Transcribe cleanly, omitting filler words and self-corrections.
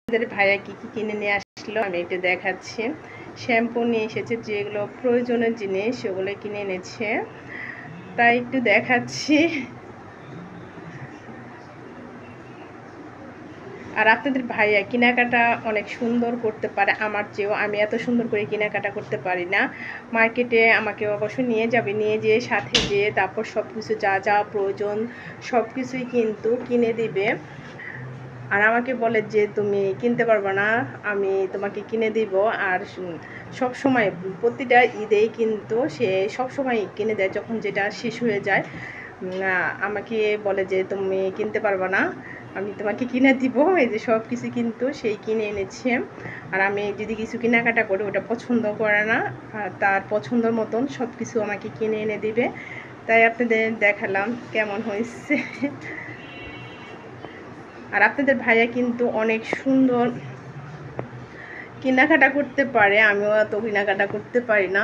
আপনাদের ভাইয়া কি কি কিনে নিয়ে আসলো আমি একটু দেখাচ্ছি। শ্যাম্পু নিয়ে এসেছে, যেগুলো প্রয়োজনীয় জিনিস সেগুলো কিনে এনেছে, তাই একটু দেখাচ্ছি। আর আপনাদের ভাইয়া কেনাকাটা অনেক সুন্দর করতে পারে আমার চেয়েও। আমি এত সুন্দর করে কেনাকাটা করতে পারি না। মার্কেটে আমাকে অবশ্য নিয়ে যাবে, নিয়ে যেয়ে সাথে যেয়ে তারপর সব কিছু যা যা প্রয়োজন সব কিছুই কিন্তু কিনে দিবে। আর আমাকে বলে যে তুমি কিনতে পারবে না, আমি তোমাকে কিনে দিব। আর সব সময় প্রতিটা ঈদেই কিন্তু সে সব সময় কিনে দেয়, যখন যেটা শেষ হয়ে যায় আমাকে বলে যে তুমি কিনতে পারবে না, আমি তোমাকে কিনে দিব। এই যে সব কিছু কিন্তু সেই কিনে এনেছে। আর আমি যদি কিছু কেনাকাটা করি ওটা পছন্দ করে না, আর তার পছন্দের মতন সব কিছু আমাকে কিনে এনে দিবে। তাই আপনাদের দেখালাম কেমন হয়েছে। আর আপনাদের ভাইয়া কিন্তু অনেক সুন্দর কেনাকাটা করতে পারে, আমিও এত কেনাকাটা করতে পারি না।